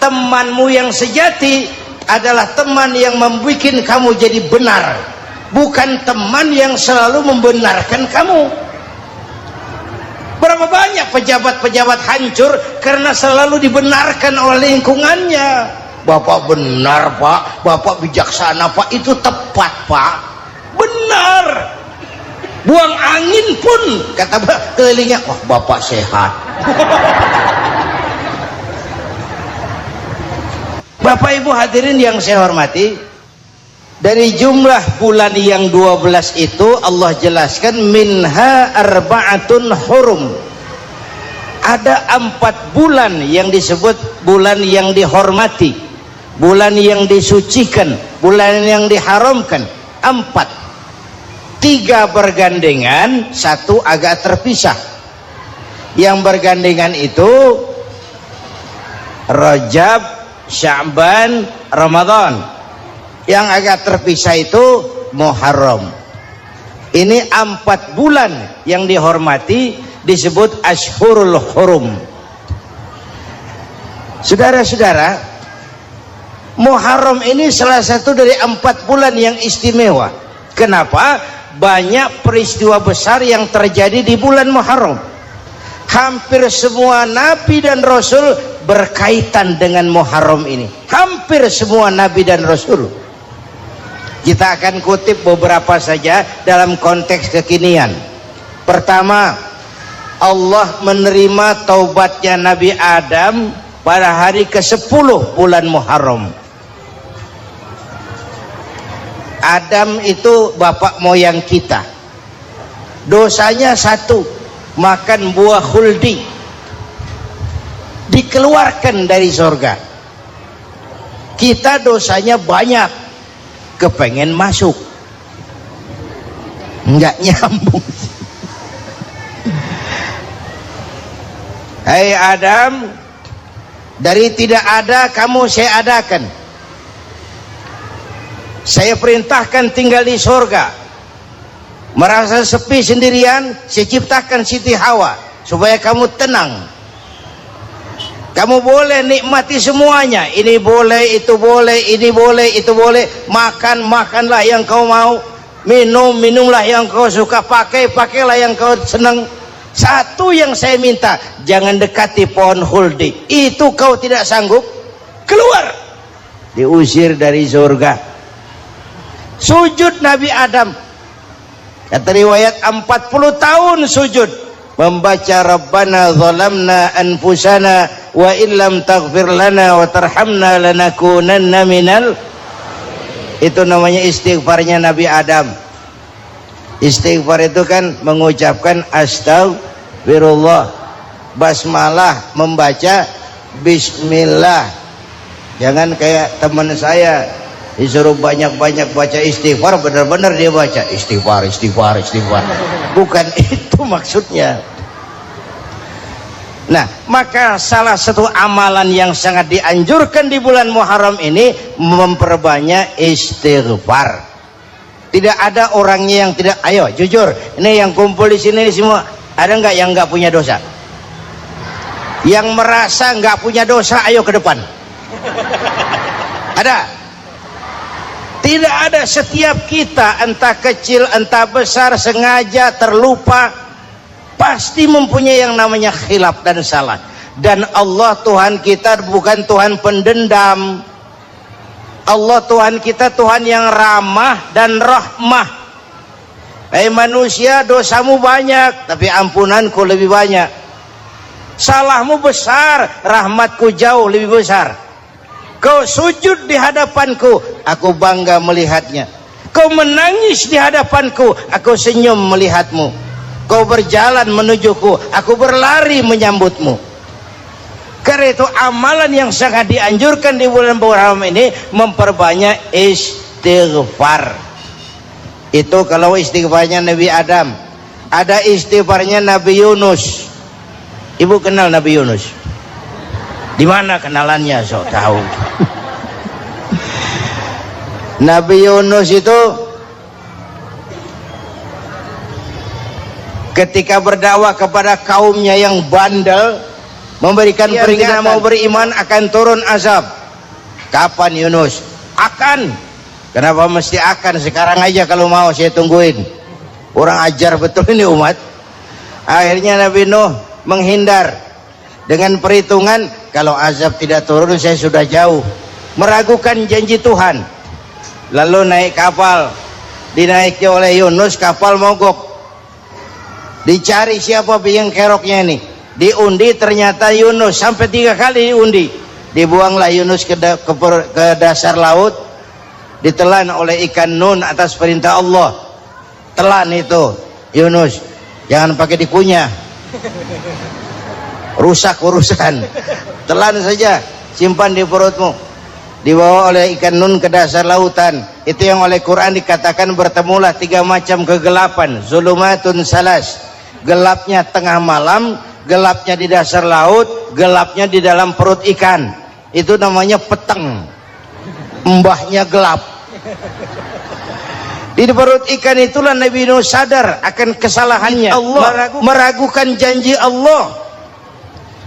temanmu yang sejati adalah teman yang membuat kamu jadi benar, bukan teman yang selalu membenarkan kamu. Berapa banyak pejabat-pejabat hancur karena selalu dibenarkan oleh lingkungannya. Bapak benar Pak, Bapak bijaksana Pak, itu tepat Pak, benar. Buang angin pun kata kelilingnya, wah Bapak sehat. Bapak Ibu hadirin yang saya hormati, dari jumlah bulan yang 12 itu Allah jelaskan minha arba'atun hurum. Ada 4 bulan yang disebut bulan yang dihormati, bulan yang disucikan, bulan yang diharamkan. 4, 3 bergandengan, 1 agak terpisah. Yang bergandengan itu Rajab, Sya'ban, Ramadan. Yang agak terpisah itu Muharram. Ini 4 bulan yang dihormati disebut Ashhurul Hurum. Saudara-saudara, Muharram ini salah satu dari 4 bulan yang istimewa. Kenapa? Banyak peristiwa besar yang terjadi di bulan Muharram. Hampir semua nabi dan rasul berkaitan dengan Muharram ini. Hampir semua nabi dan rasul. Kita akan kutip beberapa saja dalam konteks kekinian. Pertama, Allah menerima taubatnya Nabi Adam pada hari ke-10 bulan Muharram. Adam itu bapak moyang kita. Dosanya 1, makan buah khuldi, dikeluarkan dari surga. Kita dosanya banyak, kepengen masuk, nggak nyambung. Hai Adam, dari tidak ada kamu saya adakan. Saya perintahkan tinggal di surga. Merasa sepi sendirian, saya ciptakan Siti Hawa supaya kamu tenang. Kamu boleh nikmati semuanya. Ini boleh, itu boleh, ini boleh, itu boleh. Makan, makanlah yang kau mau. Minum, minumlah yang kau suka. Pakai, pakailah yang kau senang. Satu yang saya minta, jangan dekati pohon khuldi. Itu kau tidak sanggup, keluar. Diusir dari surga. Sujud Nabi Adam, kata riwayat 40 tahun sujud, membaca Rabbana zalamna anfusana wa illam taghfir lana wa tarhamna lanakunanna minal. Itu namanya istighfarnya Nabi Adam. Istighfar itu kan mengucapkan astagfirullah, basmalah, membaca bismillah. Jangan kayak teman saya disuruh banyak-banyak baca istighfar, benar-benar dia baca istighfar, istighfar, istighfar. Bukan itu maksudnya. Nah, maka salah satu amalan yang sangat dianjurkan di bulan Muharram ini memperbanyak istighfar. Tidak ada orangnya yang tidak. Ayo jujur, ini yang kumpul di sini semua, ada nggak yang nggak punya dosa? Yang merasa nggak punya dosa, ayo ke depan. Ada? Tidak ada. Setiap kita, entah kecil entah besar, sengaja, terlupa, pasti mempunyai yang namanya khilaf dan salah. Dan Allah Tuhan kita bukan Tuhan pendendam. Allah Tuhan kita Tuhan yang ramah dan rahmah. Hai manusia, dosamu banyak, tapi ampunanku lebih banyak. Salahmu besar, rahmatku jauh lebih besar. Kau sujud di hadapanku, aku bangga melihatnya. Kau menangis di hadapanku, aku senyum melihatmu. Kau berjalan menujuku, aku berlari menyambutmu. Karena itu amalan yang sangat dianjurkan di bulan Muharram ini memperbanyak istighfar. Itu kalau istighfarnya Nabi Adam. Ada istighfarnya Nabi Yunus. Ibu kenal Nabi Yunus? Di mana kenalannya? So tahu. Nabi Yunus itu ketika berdakwah kepada kaumnya yang bandel, memberikan peringatan mau beriman akan turun azab. Kapan Yunus? Akan. Kenapa mesti akan? Sekarang aja kalau mau, saya tungguin. Kurang ajar betul ini umat. Akhirnya Nabi Nuh menghindar dengan perhitungan, kalau azab tidak turun saya sudah jauh, meragukan janji Tuhan. Lalu naik kapal, dinaiki oleh Yunus, kapal mogok. Dicari siapa biang keroknya ini, diundi ternyata Yunus, sampai 3 kali diundi. Dibuanglah Yunus ke dasar laut, ditelan oleh ikan nun atas perintah Allah. Telan itu Yunus, jangan pakai dikunyah, rusak urusan. Telan saja, simpan di perutmu. Dibawa oleh ikan nun ke dasar lautan. Itu yang oleh Quran dikatakan bertemulah 3 macam kegelapan, zulumatun salas. Gelapnya tengah malam, gelapnya di dasar laut, gelapnya di dalam perut ikan. Itu namanya peteng, mbahnya gelap. Di perut ikan itulah Nabi Nuh sadar akan kesalahannya, Allah meragukan janji Allah.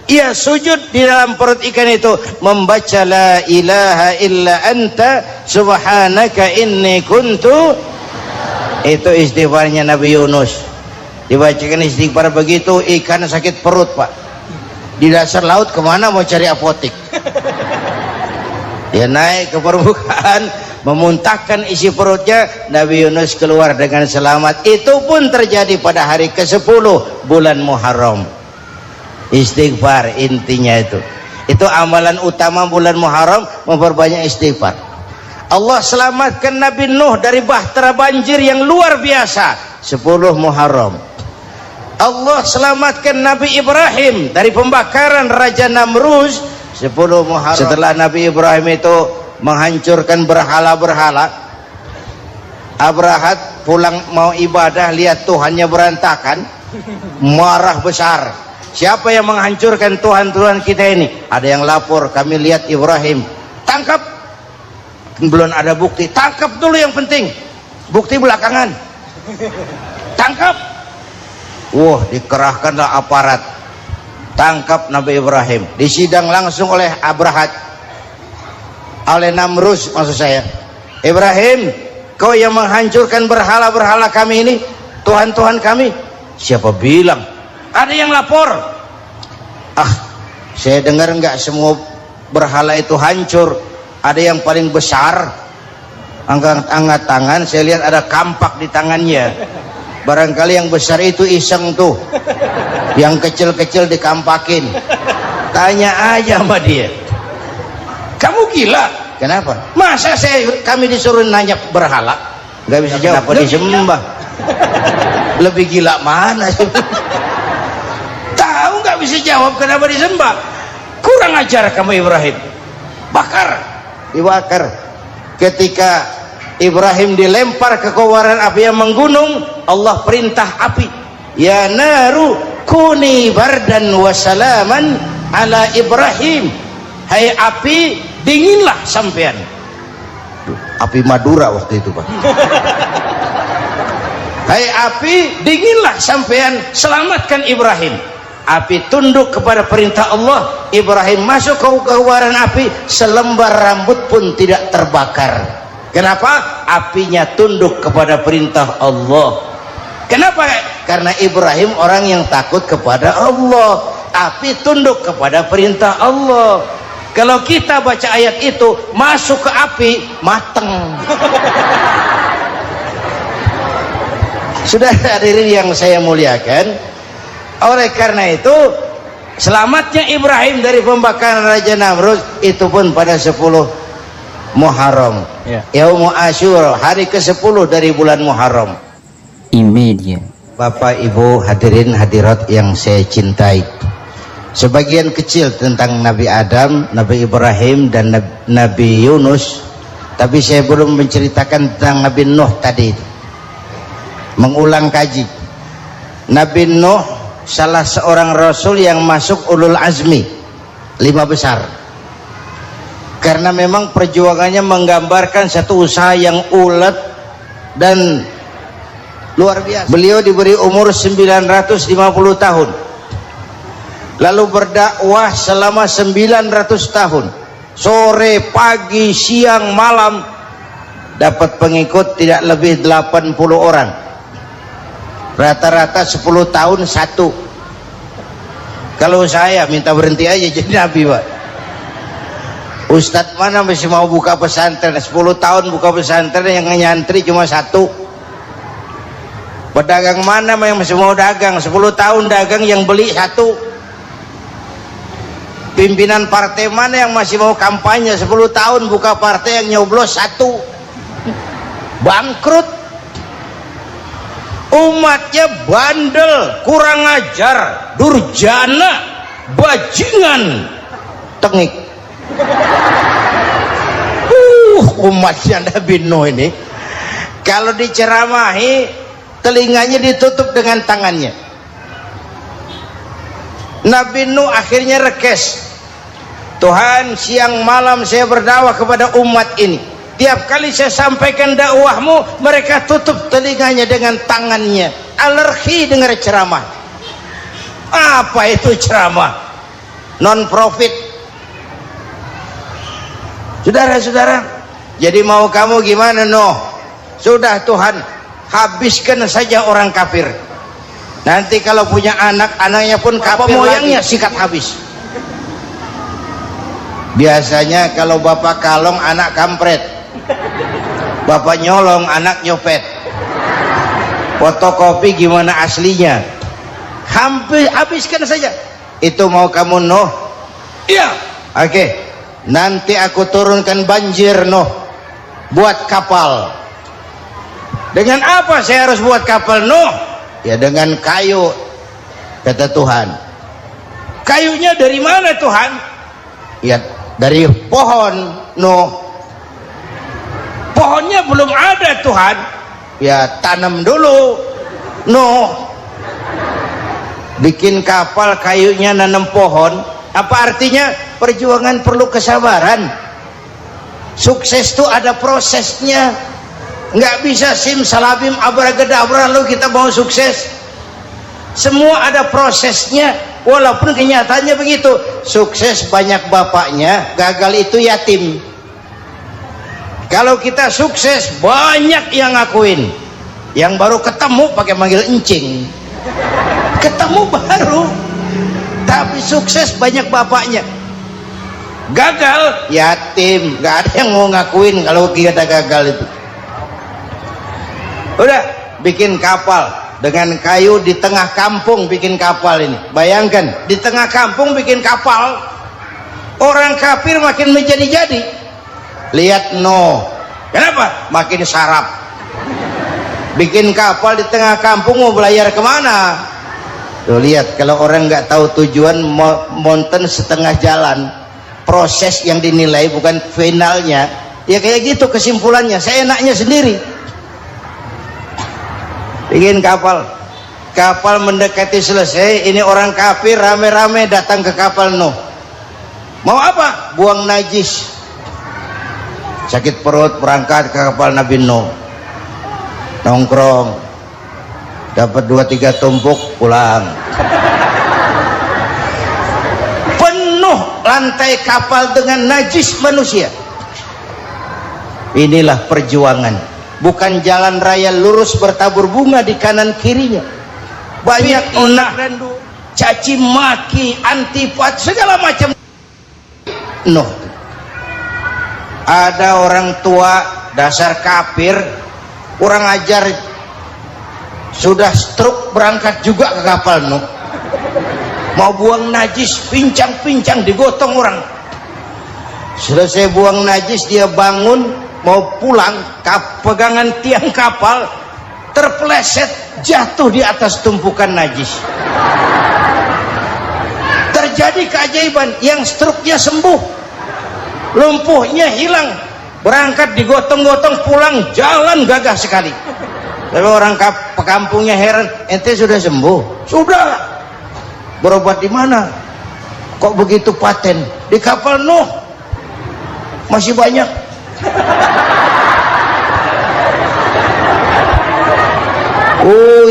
Ia sujud di dalam perut ikan itu, membaca la ilaha illa anta subhanaka inni kuntu. Itu istighfarnya Nabi Yunus. Dibacakan istighfar begitu, ikan sakit perut pak, di dasar laut kemana mau cari apotik. Dia naik ke permukaan, memuntahkan isi perutnya. Nabi Yunus keluar dengan selamat. Itu pun terjadi pada hari ke-10 bulan Muharram. Istighfar intinya itu amalan utama bulan Muharram, memperbanyak istighfar. Allah selamatkan Nabi Nuh dari bahtera banjir yang luar biasa 10 Muharram. Allah selamatkan Nabi Ibrahim dari pembakaran Raja Namrus 10 Muharram. Setelah Nabi Ibrahim itu menghancurkan berhala-berhala, Abrahat pulang mau ibadah, lihat Tuhannya berantakan, marah besar. Siapa yang menghancurkan Tuhan-Tuhan kita ini? Ada yang lapor, kami lihat Ibrahim. Tangkap. Belum ada bukti, tangkap dulu yang penting, bukti belakangan. Tangkap. Wah, dikerahkanlah aparat, tangkap Nabi Ibrahim, disidang langsung oleh Abrahat, oleh Namrus maksud saya. Ibrahim, kau yang menghancurkan berhala-berhala kami ini, Tuhan-Tuhan kami. Siapa bilang? Ada yang lapor. Saya dengar enggak semua berhala itu hancur, ada yang paling besar, angkat tangan, saya lihat ada kampak di tangannya. Barangkali yang besar itu iseng tuh, yang kecil-kecil dikampakin. Tanya aja sama dia, kamu gila? Kenapa? Masa kami disuruh nanya berhala? Nggak bisa jawab. Kenapa disembah? Lebih gila mana? Tahu nggak bisa jawab kenapa disembah? Kurang ajar kamu Ibrahim. Bakar, dibakar. Ketika Ibrahim dilempar ke kobaran api yang menggunung, Allah perintah api, ya naru kuni bardan wa salaman ala Ibrahim. Hai api, dinginlah sampean. Api Madura waktu itu pak. Hai api, dinginlah sampean, selamatkan Ibrahim. Api tunduk kepada perintah Allah. Ibrahim masuk ke kobaran api, selembar rambut pun tidak terbakar. Kenapa? Apinya tunduk kepada perintah Allah. Kenapa? Karena Ibrahim orang yang takut kepada Allah. Api tunduk kepada perintah Allah. Kalau kita baca ayat itu, masuk ke api, mateng. Sudah hadirin yang saya muliakan, oleh karena itu selamatnya Ibrahim dari pembakaran Raja Namrus itu pun pada 10 Muharram, Yaumul Asyura, hari ke-10 dari bulan Muharram. Imedia. Bapak Ibu hadirin hadirat yang saya cintai, sebagian kecil tentang Nabi Adam, Nabi Ibrahim dan Nabi Yunus, tapi saya belum menceritakan tentang Nabi Nuh tadi. Mengulang kaji, Nabi Nuh salah seorang rasul yang masuk ulul azmi 5 besar. Karena memang perjuangannya menggambarkan satu usaha yang ulet dan luar biasa. Beliau diberi umur 950 tahun. lalu berdakwah selama 900 tahun, sore, pagi, siang, malam, dapat pengikut tidak lebih 80 orang, rata-rata 10 tahun satu. Kalau saya minta berhenti aja jadi nabi, Pak. Ustadz mana masih mau buka pesantren 10 tahun buka pesantren, yang nyantri cuma satu. Pedagang mana yang masih mau dagang 10 tahun dagang, yang beli satu. Pimpinan partai mana yang masih mau kampanye 10 tahun buka partai, yang nyoblos satu. Bangkrut. Umatnya bandel, kurang ajar, durjana, bajingan, tengik. Umatnya Nabi Nuh ini kalau diceramahi telinganya ditutup dengan tangannya. Nabi Nuh akhirnya rekes, Tuhan siang malam saya berdakwah kepada umat ini, tiap kali saya sampaikan dakwahmu mereka tutup telinganya dengan tangannya, alergi dengar ceramah. Apa itu ceramah? Non profit. Saudara-saudara, jadi mau kamu gimana, Nuh? Sudah Tuhan, habiskan saja orang kafir. Nanti kalau punya anak, anaknya pun kafir moyangnya sikat habis. Biasanya kalau bapak kalong, anak kampret. Bapak nyolong, anak nyopet. Fotokopi gimana aslinya? Habiskan saja. Itu mau kamu, Nuh? Iya. Oke. Nanti aku turunkan banjir, Nuh, buat kapal. Dengan apa saya harus buat kapal, Nuh? Ya dengan kayu, kata Tuhan. Kayunya dari mana, Tuhan? Ya dari pohon, Nuh. Pohonnya belum ada, Tuhan. Ya tanam dulu, Nuh. Bikin kapal, kayunya nanam pohon. Apa artinya? Perjuangan perlu kesabaran. Sukses itu ada prosesnya. Nggak bisa simsalabim abracadabra lalu kita mau sukses. Semua ada prosesnya. Walaupun kenyataannya begitu. Sukses banyak bapaknya, gagal itu yatim. Kalau kita sukses banyak yang ngakuin. Yang baru ketemu pakai manggil encing. Ketemu baru, tapi sukses banyak bapaknya. Gagal yatim, nggak ada yang mau ngakuin kalau kita gagal itu. Udah bikin kapal dengan kayu di tengah kampung, bikin kapal ini. Bayangkan di tengah kampung bikin kapal, orang kafir makin menjadi-jadi. Lihat Nuh, kenapa? Makin sarap. Bikin kapal di tengah kampung, mau belayar kemana? Tuh lihat, kalau orang nggak tahu tujuan, mountain setengah jalan. Proses yang dinilai bukan finalnya. Ya kayak gitu kesimpulannya. Saya enaknya sendiri. Bikin kapal, kapal mendekati selesai. Ini orang kafir rame-rame datang ke kapal Nuh. Mau apa? Buang najis. Sakit perut, berangkat ke kapal Nabi Nuh. Nongkrong, dapat 2-3 tumpuk, pulang. Lantai kapal dengan najis manusia. Inilah perjuangan. Bukan jalan raya lurus bertabur bunga di kanan kirinya. Banyak unak rendu, caci maki, antipat, segala macam. Nuh. Ada orang tua dasar kafir, kurang ajar, sudah stroke berangkat juga ke kapal Nuh. Mau buang najis, pincang-pincang digotong orang. Selesai buang najis, dia bangun mau pulang, pegangan tiang kapal terpeleset, jatuh di atas tumpukan najis. Terjadi keajaiban, yang struknya sembuh, lumpuhnya hilang, berangkat digotong-gotong pulang, jalan gagah sekali. Tapi orang kampungnya heran, ente sudah sembuh? Sudah. Berobat di mana? Kok begitu paten? Di kapal Nuh. Masih banyak.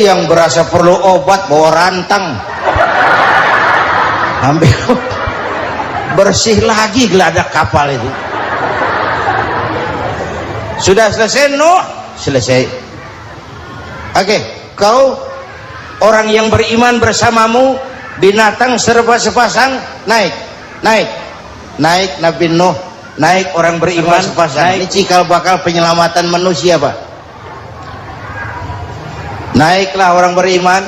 Yang berasa perlu obat bawa rantang. ambil bersih lagi geladak kapal itu. Sudah selesai Nuh? Selesai. Oke, kau orang yang beriman bersamamu, binatang serba sepasang, naik Nabi Nuh, naik orang beriman sepasang. Ini cikal bakal penyelamatan manusia, Pak. Naiklah orang beriman,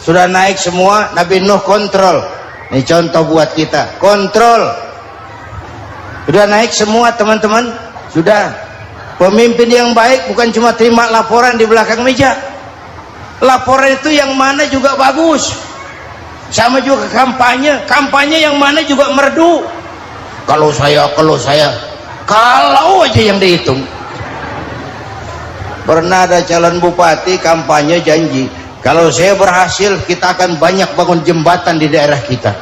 sudah naik semua, Nabi Nuh kontrol. Ini contoh buat kita, kontrol. Sudah naik semua teman-teman, sudah. Pemimpin yang baik bukan cuma terima laporan di belakang meja. Laporan itu yang mana juga bagus. Sama juga kampanye, kampanye yang mana juga merdu. Kalau aja yang dihitung. Pernah ada calon bupati kampanye janji, kalau saya berhasil kita akan banyak bangun jembatan di daerah kita.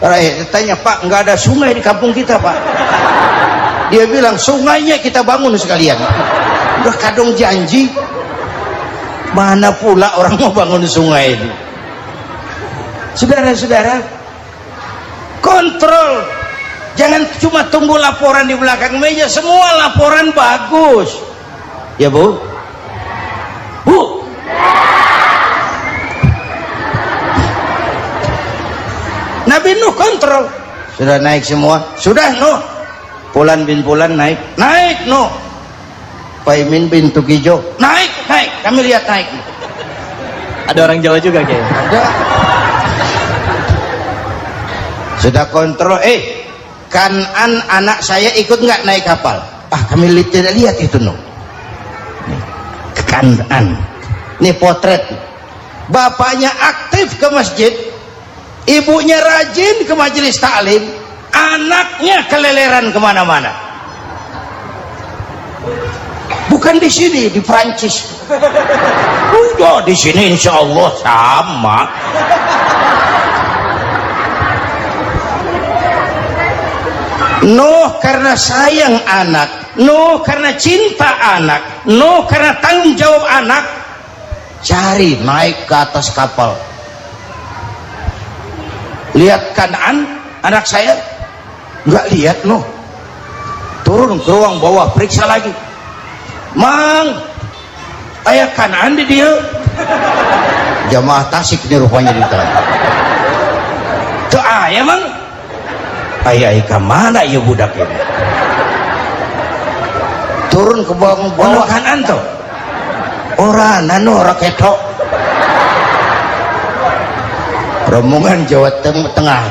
Rakyat tanya, Pak, nggak ada sungai di kampung kita, Pak. Dia bilang, sungainya kita bangun sekalian. Udah kadung janji, mana pula orang mau bangun sungai itu. Saudara-saudara, kontrol. Jangan cuma tunggu laporan di belakang meja, semua laporan bagus. Ya Bu? Bu? Nabi Nuh kontrol. Sudah naik semua? Sudah Nuh. Pulan bin Pulan naik Nuh. Paimin bin Tukijo naik, kami lihat naik. Ada orang Jawa juga kayaknya. Ada. Sudah kontrol, Kanan anak saya ikut nggak naik kapal? Kami tidak lihat itu Nuh. Kanan, ini potret. Bapaknya aktif ke masjid, ibunya rajin ke majelis taklim, anaknya keleleran kemana-mana. Bukan di sini, di Prancis. Udah di sini insya Allah sama. Nuh karena sayang anak, Nuh karena cinta anak, Nuh karena tanggung jawab anak, cari naik ke atas kapal. Lihat Kanaan, anak saya, nggak lihat Nuh. Turun ke ruang bawah, periksa lagi. Mang, ayah Kanaan di dia. Jamaah Tasik ini rupanya di dalam. Tuh ayah Mang. Ayah ke mana ya budak ini? Turun ke bawah Kanaan tuh. Orang nano raketok. Rombongan Jawa Tengah.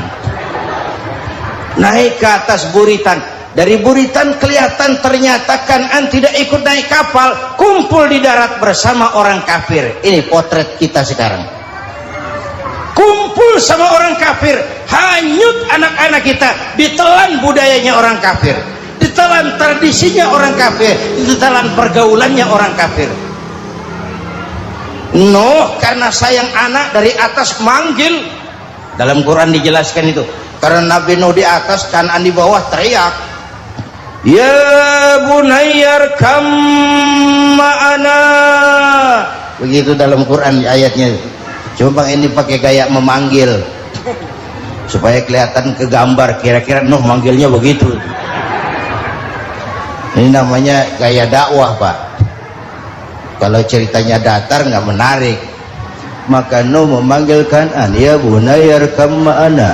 Naik ke atas buritan. Dari buritan kelihatan ternyata Kanaan tidak ikut naik kapal, kumpul di darat bersama orang kafir. Ini potret kita sekarang. Kumpul sama orang kafir, hanyut anak-anak kita, ditelan budayanya orang kafir, ditelan tradisinya orang kafir, ditelan pergaulannya orang kafir. Nuh karena sayang anak dari atas manggil. Dalam Quran dijelaskan itu. Karena Nabi Nuh di atas, Kanaan di bawah, teriak, ya bunayyarkam ma'ana. Begitu dalam Quran ayatnya. Coba ini pakai gaya memanggil supaya kelihatan ke gambar, kira-kira Nuh manggilnya begitu. Ini namanya gaya dakwah, Pak. Kalau ceritanya datar nggak menarik. Maka Nuh memanggil Kanaan, ya bunayyarkam ma'ana.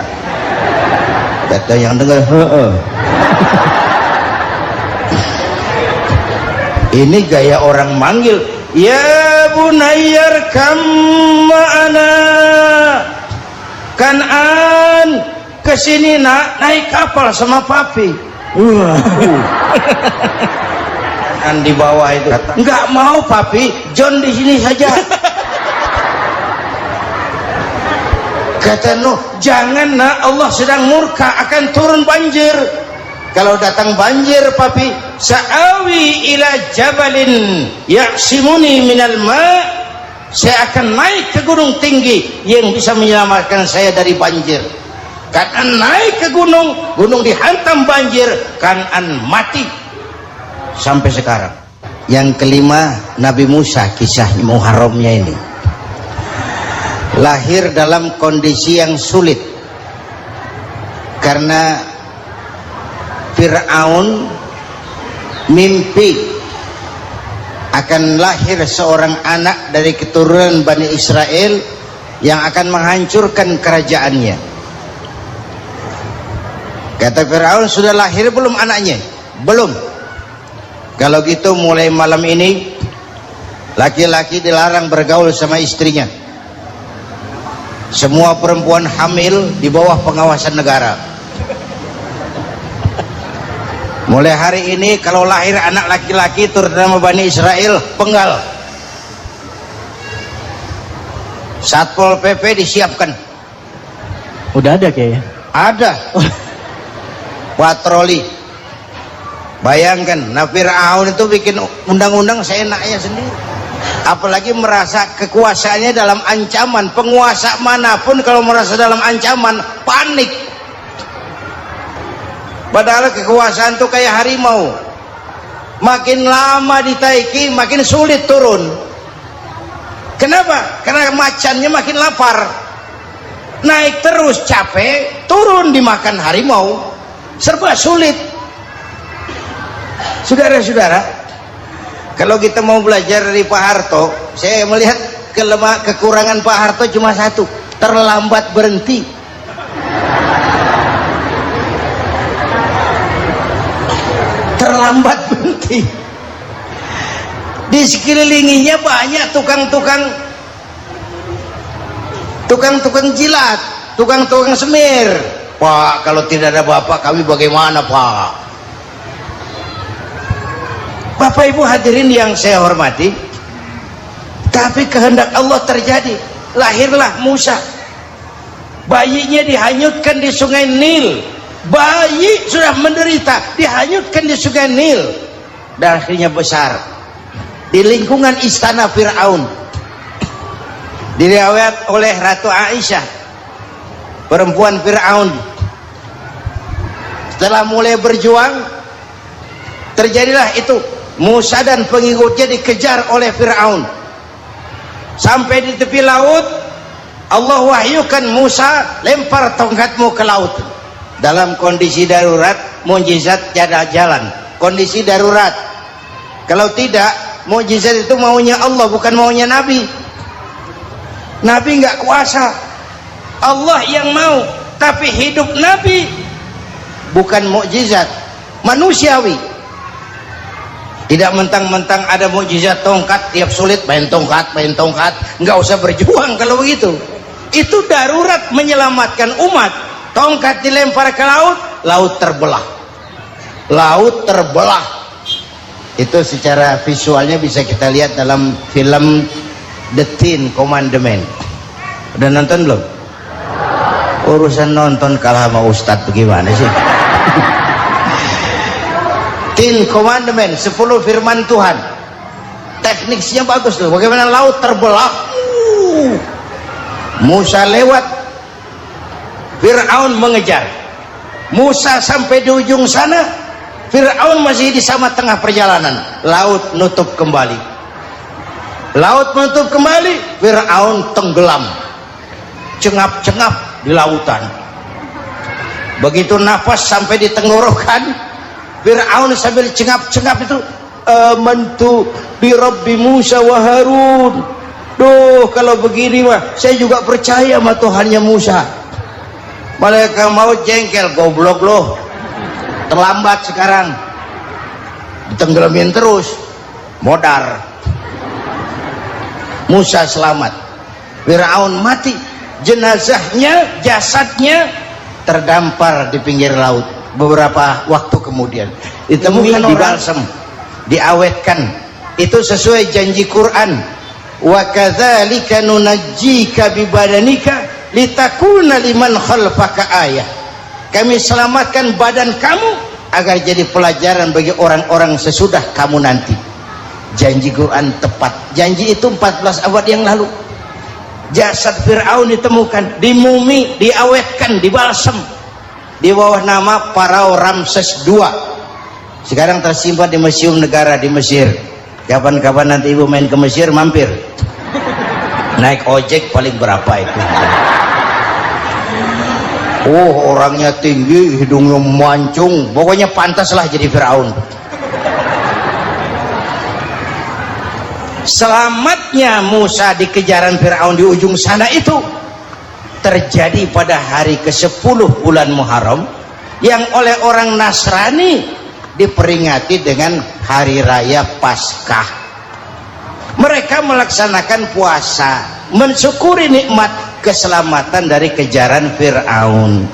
Kata yang dengar, ini gaya orang manggil, ya bunayyarkam ma'ana. Kanaan, kesini nak, naik kapal sama papi. Kan di bawah itu kata, nggak mau papi, John di sini saja. Kata Nuh, jangan nak, Allah sedang murka, akan turun banjir. Kalau datang banjir papi, sa'awi ila jabalin ya'simuni minal ma', saya akan naik ke gunung tinggi yang bisa menyelamatkan saya dari banjir. Kanaan naik ke gunung, gunung dihantam banjir, Kanaan mati sampai sekarang. Yang kelima, Nabi Musa, kisah Muharramnya ini. Lahir dalam kondisi yang sulit. Karena Fir'aun mimpi akan lahir seorang anak dari keturunan Bani Israel yang akan menghancurkan kerajaannya. Kata Fir'aun, sudah lahir belum anaknya? Belum. Kalau gitu mulai malam ini laki-laki dilarang bergaul sama istrinya. Semua perempuan hamil di bawah pengawasan negara. Mulai hari ini kalau lahir anak laki-laki terutama Bani Israel, penggal. Satpol PP disiapkan. Udah ada kayaknya. Ada. Patroli. Bayangkan, nah Fir'aun itu bikin undang-undang seenaknya sendiri. Apalagi merasa kekuasaannya dalam ancaman. Penguasa manapun kalau merasa dalam ancaman, panik. Padahal kekuasaan itu kayak harimau, makin lama ditaiki makin sulit turun. Kenapa? Karena macannya makin lapar, naik terus capek, turun dimakan harimau, serba sulit. Saudara-saudara, kalau kita mau belajar dari Pak Harto, saya melihat kekurangan Pak Harto cuma satu, terlambat berhenti. Terlambat berhenti. Di sekelilinginya banyak tukang-tukang jilat, tukang-tukang semir. Pak, kalau tidak ada bapak kami bagaimana, Pak? Bapak Ibu hadirin yang saya hormati, tapi kehendak Allah terjadi. Lahirlah Musa, bayinya dihanyutkan di sungai Nil. Bayi sudah menderita, dihanyutkan di sungai Nil, dan akhirnya besar di lingkungan istana Fir'aun. Diriwayat oleh Ratu Aisyah, perempuan Fir'aun, setelah mulai berjuang, terjadilah itu. Musa dan pengikutnya dikejar oleh Fir'aun sampai di tepi laut. Allah wahyukan, Musa, lempar tongkatmu ke laut. Dalam kondisi darurat, mukjizat tiada jalan. Kondisi darurat. Kalau tidak, mukjizat itu maunya Allah, bukan maunya Nabi. Nabi nggak kuasa, Allah yang mau. Tapi hidup Nabi bukan mukjizat, manusiawi. Tidak mentang-mentang ada mukjizat tongkat, tiap sulit main tongkat, nggak usah berjuang kalau begitu. Itu darurat menyelamatkan umat. Tongkat dilempar ke laut, laut terbelah. Laut terbelah. Itu secara visualnya bisa kita lihat dalam film The Ten Commandments. Udah nonton belum? Urusan nonton kalah sama Ustadz bagaimana sih? Ten Commandments, 10 firman Tuhan. Tekniknya bagus loh. Bagaimana laut terbelah? Musa lewat, Fir'aun mengejar. Musa sampai di ujung sana, Fir'aun masih di sama tengah perjalanan. Laut nutup kembali. Laut menutup kembali, Fir'aun tenggelam, cengap-cengap di lautan. Begitu nafas sampai di tenggorokan, Fir'aun sambil cengap-cengap itu, amantu bi Rabbi Musa wa Harun. Duh, kalau begini mah saya juga percaya sama Tuhannya Musa. Malaikat maut jengkel, goblok loh, terlambat sekarang, ditenggelamin terus, modar. Musa selamat, Fir'aun mati, jenazahnya, jasadnya terdampar di pinggir laut. Beberapa waktu kemudian ditemukan di balsam, diawetkan. Itu sesuai janji Quran, wa kadzalika nunajjika bi badanika litakuna liman khalfaka ayah. Kami selamatkan badan kamu agar jadi pelajaran bagi orang-orang sesudah kamu nanti. Janji Quran tepat. Janji itu 14 abad yang lalu. Jasad Fir'aun ditemukan, dimumi, diawetkan, dibalsam di bawah nama Farao Ramses II. Sekarang tersimpan di Museum Negara di Mesir. Kapan-kapan nanti ibu main ke Mesir, mampir. Naik ojek paling berapa itu? Oh, orangnya tinggi, hidungnya mancung, pokoknya pantaslah jadi Firaun. Selamatnya Musa di kejaran Firaun di ujung sana itu terjadi pada hari ke-10 bulan Muharram, yang oleh orang Nasrani diperingati dengan hari raya Paskah. Mereka melaksanakan puasa mensyukuri nikmat keselamatan dari kejaran Fir'aun.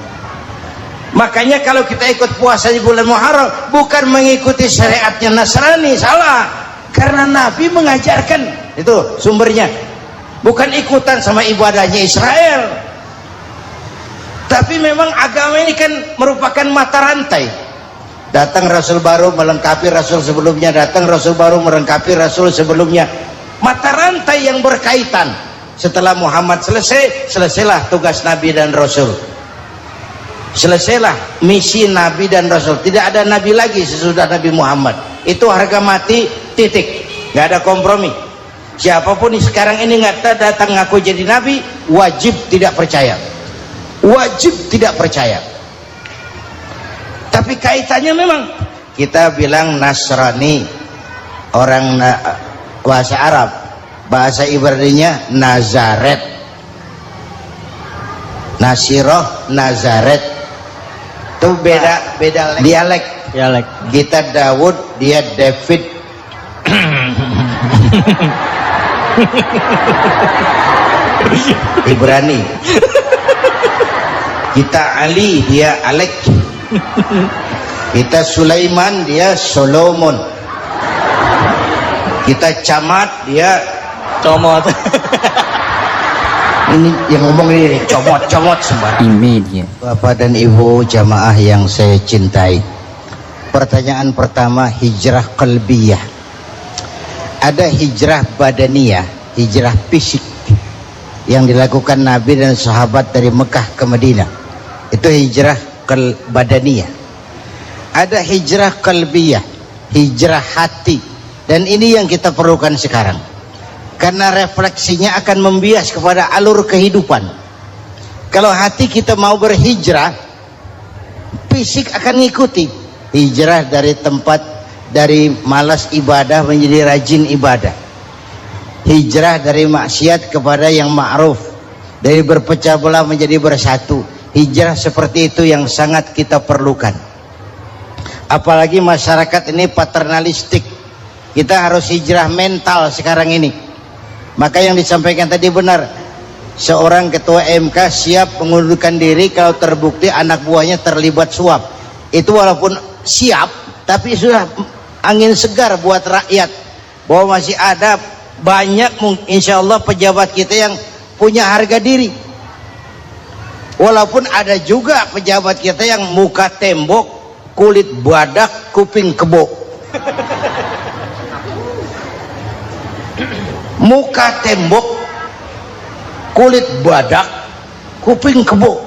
Makanya kalau kita ikut puasa di bulan Muharram bukan mengikuti syariatnya Nasrani, salah, karena Nabi mengajarkan, itu sumbernya, bukan ikutan sama ibadahnya Israel, tapi memang agama ini kan merupakan mata rantai. Datang Rasul baru melengkapi Rasul sebelumnya, datang Rasul baru melengkapi Rasul sebelumnya, mata rantai yang berkaitan. Setelah Muhammad selesai, selesailah tugas Nabi dan Rasul, selesailah misi Nabi dan Rasul. Tidak ada Nabi lagi sesudah Nabi Muhammad. Itu harga mati, titik, nggak ada kompromi. Siapapun sekarang ini nggak datang ngaku jadi Nabi, wajib tidak percaya, wajib tidak percaya. Tapi kaitannya memang kita bilang Nasrani, orang bahasa Arab, bahasa Ibraninya Nazaret, Nasiroh, Nazaret, itu beda dialek. Kita Daud, dia David. Ibrani. Kita Ali, dia Alek. Kita Sulaiman, dia Solomon. Kita Camat, dia Comot. Ini yang ngomong ini comot sembarang. Ini dia. Bapak dan Ibu jamaah yang saya cintai, pertanyaan pertama, hijrah qalbiyah. Ada hijrah badaniyah, hijrah fisik yang dilakukan Nabi dan sahabat dari Mekah ke Madinah, itu hijrah badaniyah. Ada hijrah qalbiyah, hijrah hati, dan ini yang kita perlukan sekarang, karena refleksinya akan membias kepada alur kehidupan. Kalau hati kita mau berhijrah, fisik akan ngikuti. Hijrah dari tempat, dari malas ibadah menjadi rajin ibadah. Hijrah dari maksiat kepada yang ma'ruf, dari berpecah belah menjadi bersatu. Hijrah seperti itu yang sangat kita perlukan. Apalagi masyarakat ini paternalistik. Kita harus hijrah mental sekarang ini. Maka yang disampaikan tadi benar, seorang ketua MK siap mengundurkan diri kalau terbukti anak buahnya terlibat suap. Itu walaupun siap, tapi sudah angin segar buat rakyat, bahwa masih ada banyak insya Allah pejabat kita yang punya harga diri. Walaupun ada juga pejabat kita yang muka tembok, kulit badak, kuping kebo. Muka tembok, kulit badak, kuping kebo.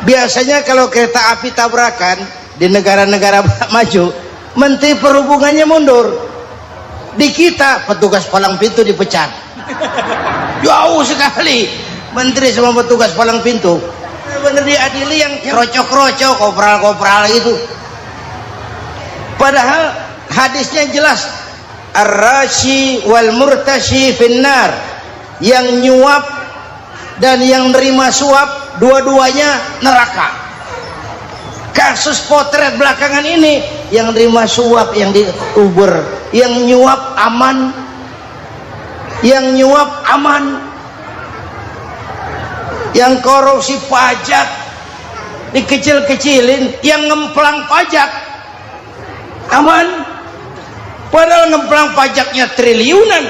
Biasanya kalau kereta api tabrakan di negara-negara maju, menteri perhubungannya mundur. Di kita petugas palang pintu dipecat. Jauh sekali menteri sama petugas palang pintu. Bener diadili yang krocok-krocok, kopral-kopral itu. Padahal hadisnya jelas, ar-rashi wal murtashi finnar, yang nyuap dan yang nerima suap dua-duanya neraka. Kasus potret belakangan ini, yang nerima suap, yang diuber, yang nyuap aman, yang nyuap aman, yang korupsi pajak dikecil-kecilin, yang ngemplang pajak aman. Padahal ngemplang pajaknya triliunan,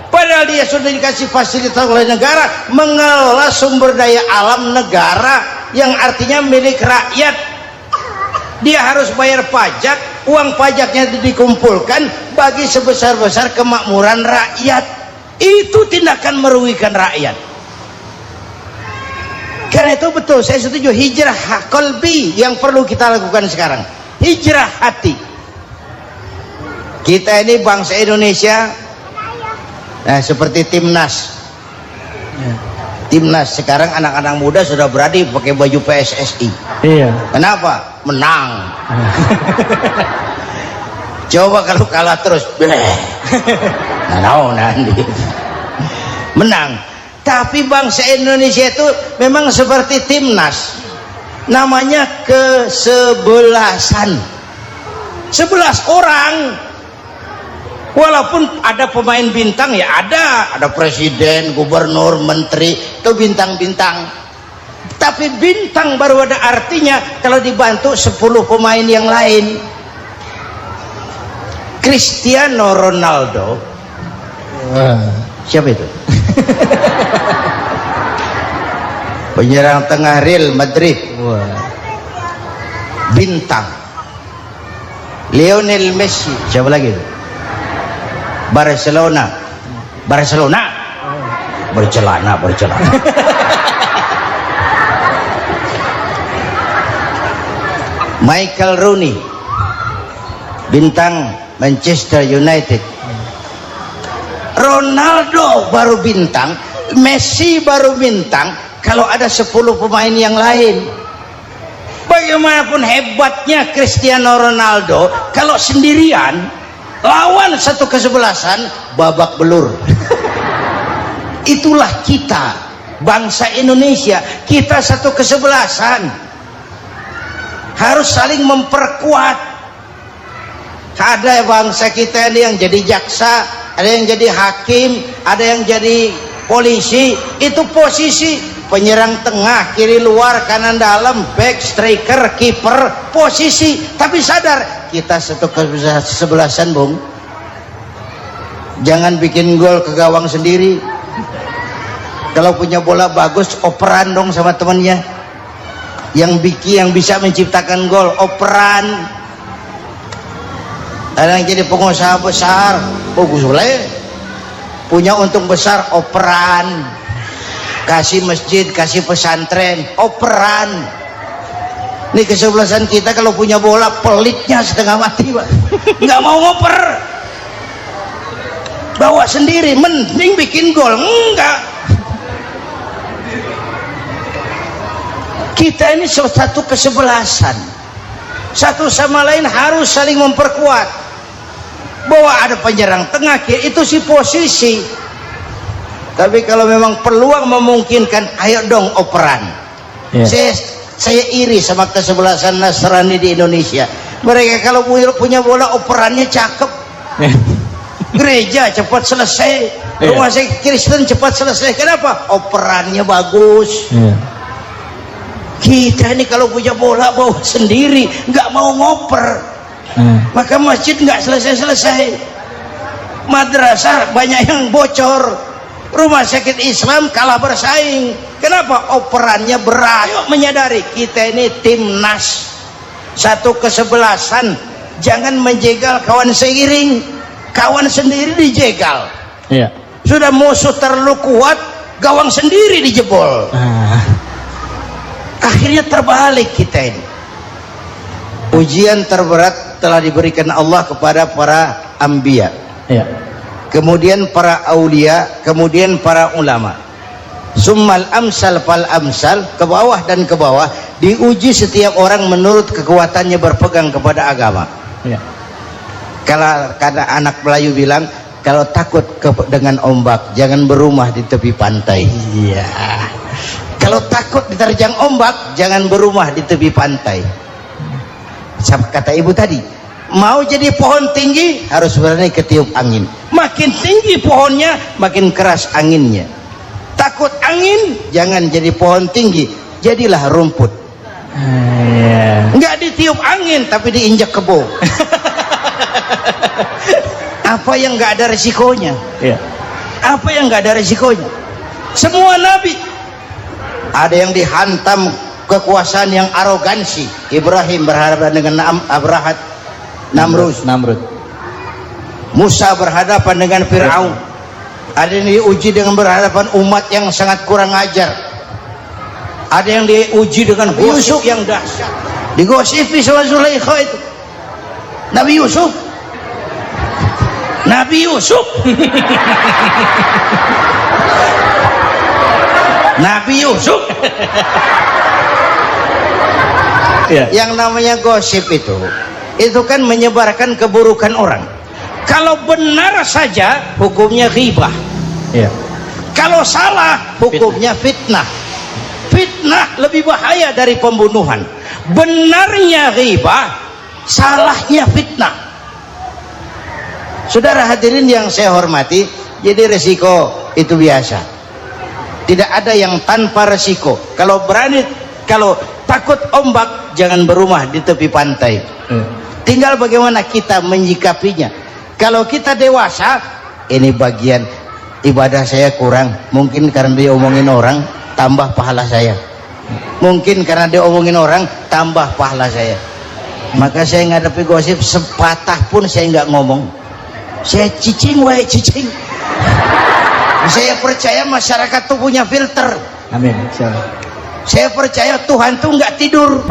padahal dia sudah dikasih fasilitas oleh negara mengelola sumber daya alam negara yang artinya milik rakyat. Dia harus bayar pajak, uang pajaknya dikumpulkan bagi sebesar-besar kemakmuran rakyat. Itu tindakan merugikan rakyat. Karena itu betul, saya setuju, hijrah qalbi yang perlu kita lakukan sekarang, hijrah hati. Kita ini bangsa Indonesia, nah seperti timnas. timnas sekarang anak-anak muda sudah berani pakai baju PSSI. Iya. Kenapa? Menang. Coba kalau kalah terus, nanti menang. Tapi bangsa Indonesia itu memang seperti timnas, namanya kesebelasan. 11 orang. Walaupun ada pemain bintang ya ada presiden, gubernur, menteri, itu bintang-bintang. Tapi bintang baru ada artinya kalau dibantu 10 pemain yang lain. Cristiano Ronaldo. Siapa itu? Penyerang tengah Real Madrid. Bintang. Lionel Messi. Siapa lagi itu? Barcelona. Bercelana. Michael Rooney, bintang Manchester United. Ronaldo baru bintang, Messi baru bintang kalau ada 10 pemain yang lain. Bagaimanapun hebatnya Cristiano Ronaldo, kalau sendirian lawan satu kesebelasan babak belur. Itulah kita bangsa Indonesia, kita satu kesebelasan, harus saling memperkuat. Ada bangsa kita ini yang jadi jaksa, ada yang jadi hakim, ada yang jadi polisi. Itu posisi penyerang tengah, kiri luar, kanan dalam, back, striker, kiper, posisi. Tapi sadar kita satu kesebelasan, Bung. Jangan bikin gol ke gawang sendiri. Kalau punya bola bagus, operan dong sama temannya. Yang bisa menciptakan gol, operan. Ada yang jadi pengusaha besar, bagus boleh. Punya untung besar, operan. Kasih masjid, kasih pesantren, operan. Ini kesebelasan kita kalau punya bola pelitnya setengah mati, Pak. Nggak mau ngoper. Bawa sendiri, mending bikin gol. Enggak. Kita ini satu kesebelasan. Satu sama lain harus saling memperkuat. Bahwa ada penyerang tengah kiri itu si posisi. Tapi kalau memang peluang memungkinkan, ayo dong operan. Saya iri sama kesebelasan Nasrani di Indonesia. Mereka kalau punya bola operannya cakep. Gereja cepat selesai, rumah sakit Kristen cepat selesai. Kenapa? Operannya bagus. Kita ini kalau punya bola bawa sendiri, nggak mau ngoper. Maka masjid nggak selesai-selesai, madrasah banyak yang bocor, rumah sakit Islam kalah bersaing. Kenapa? Operannya berat. Ayo menyadari kita ini timnas, satu kesebelasan. Jangan menjegal kawan seiring, kawan sendiri dijegal. Sudah musuh terlalu kuat, gawang sendiri dijebol. Akhirnya terbalik kita ini. Ujian terberat telah diberikan Allah kepada para anbiya, kemudian para aulia, kemudian para ulama. Summal amsal fal amsal, ke bawah dan ke bawah, diuji setiap orang menurut kekuatannya berpegang kepada agama. Kalau karena anak Melayu bilang, kalau takut dengan ombak jangan berumah di tepi pantai. Kalau takut diterjang ombak jangan berumah di tepi pantai. Kata ibu tadi, mau jadi pohon tinggi harus berani ketiup angin. Makin tinggi pohonnya makin keras anginnya. Takut angin, jangan jadi pohon tinggi, jadilah rumput. Nggak ditiup angin tapi diinjak kebo. Apa yang nggak ada resikonya? Apa yang nggak ada resikonya? Semua nabi ada yang dihantam kekuasaan yang arogansi. Ibrahim berhadapan dengan Namrud. Musa berhadapan dengan Fir'aun. Ada yang diuji dengan berhadapan umat yang sangat kurang ajar. Ada yang diuji dengan Yusuf yang dahsyat. Digosipi sama Zulaikha itu. Nabi Yusuf Nabi Yusuf. Iya. Yang namanya gosip itu kan menyebarkan keburukan orang. Kalau benar saja hukumnya ghibah. Iya. Kalau salah hukumnya fitnah. Fitnah lebih bahaya dari pembunuhan. Benarnya ghibah, salahnya fitnah. Saudara hadirin yang saya hormati, jadi resiko itu biasa. Tidak ada yang tanpa resiko. Kalau takut ombak, jangan berumah di tepi pantai. Tinggal bagaimana kita menyikapinya. Kalau kita dewasa, ini bagian ibadah saya kurang, mungkin karena dia omongin orang, tambah pahala saya. Mungkin karena dia omongin orang, tambah pahala saya. Maka saya ngadepi gosip sepatah pun saya nggak ngomong. Saya cicing wae cicing. Saya percaya masyarakat tuh punya filter. Amin. Insyaallah. Saya percaya Tuhan tuh nggak tidur.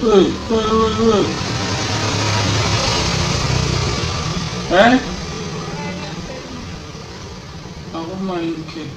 Aku main game.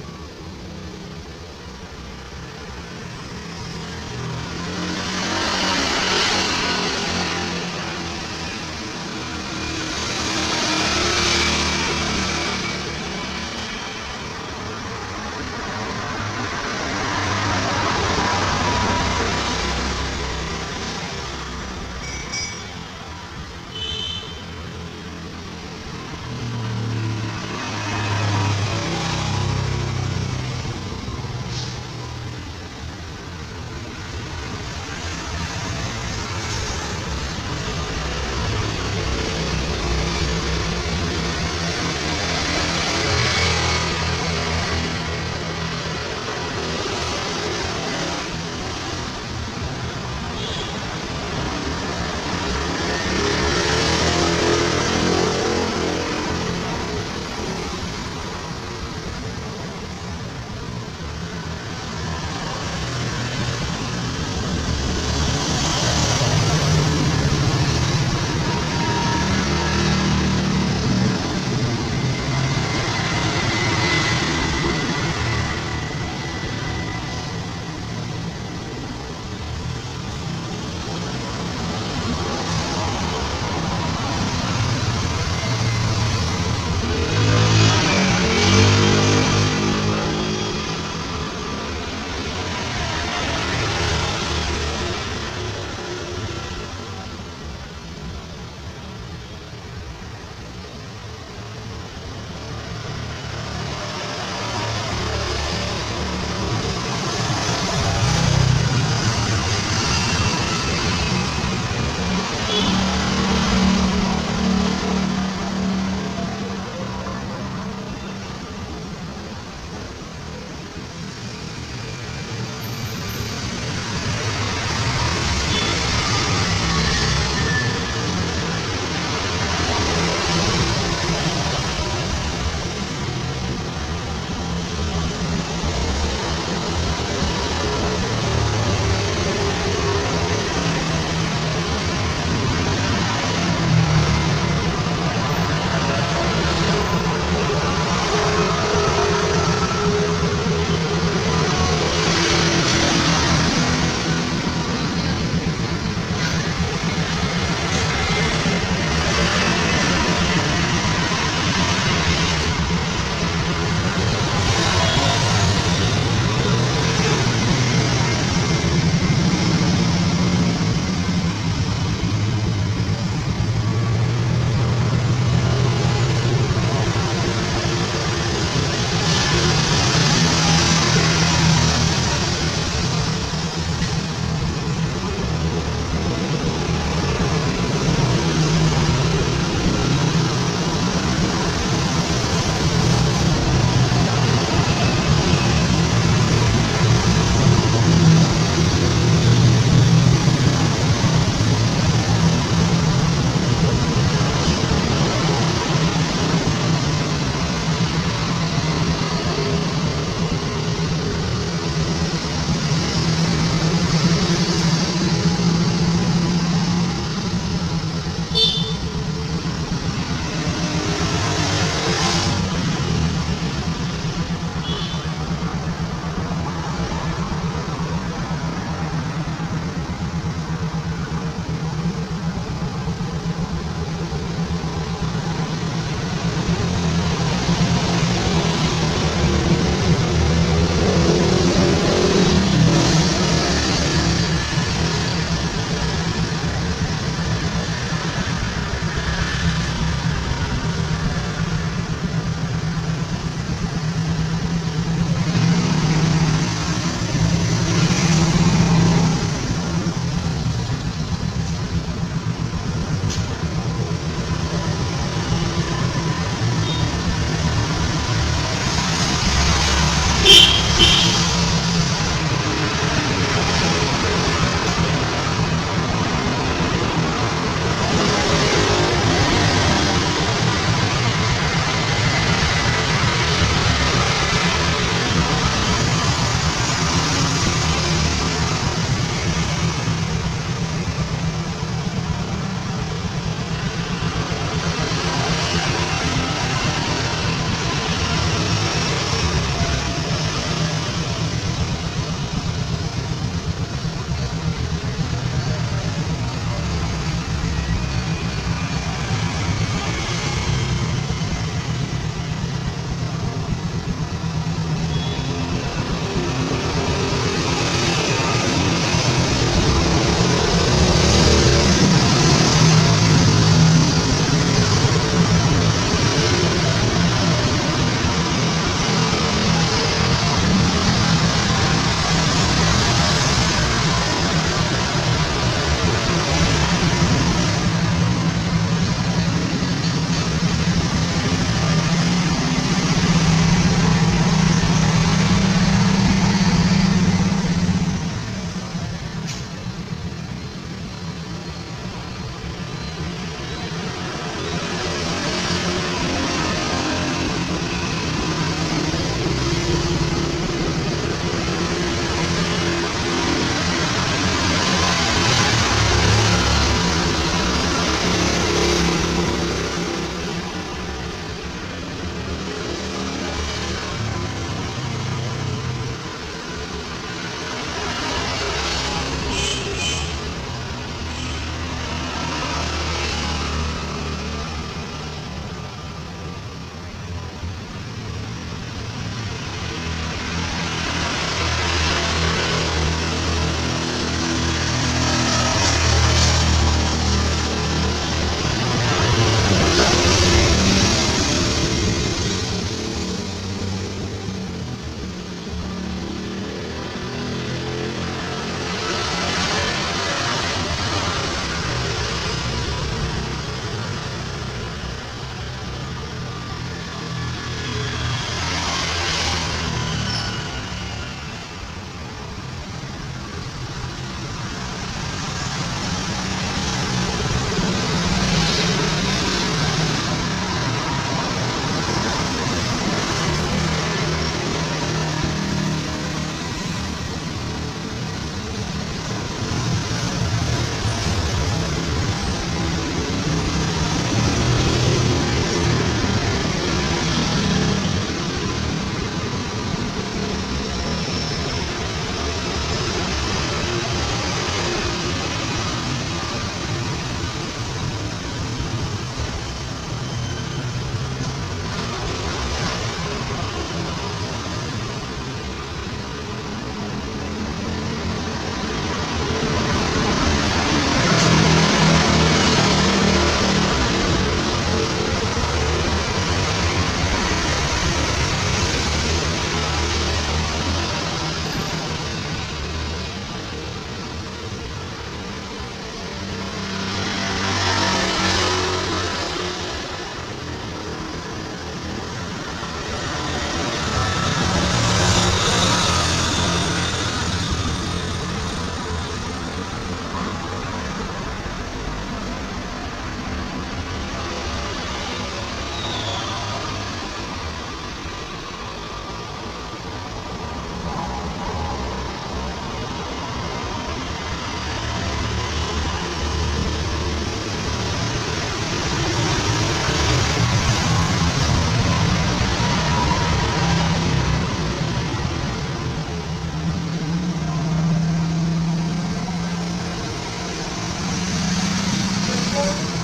Thank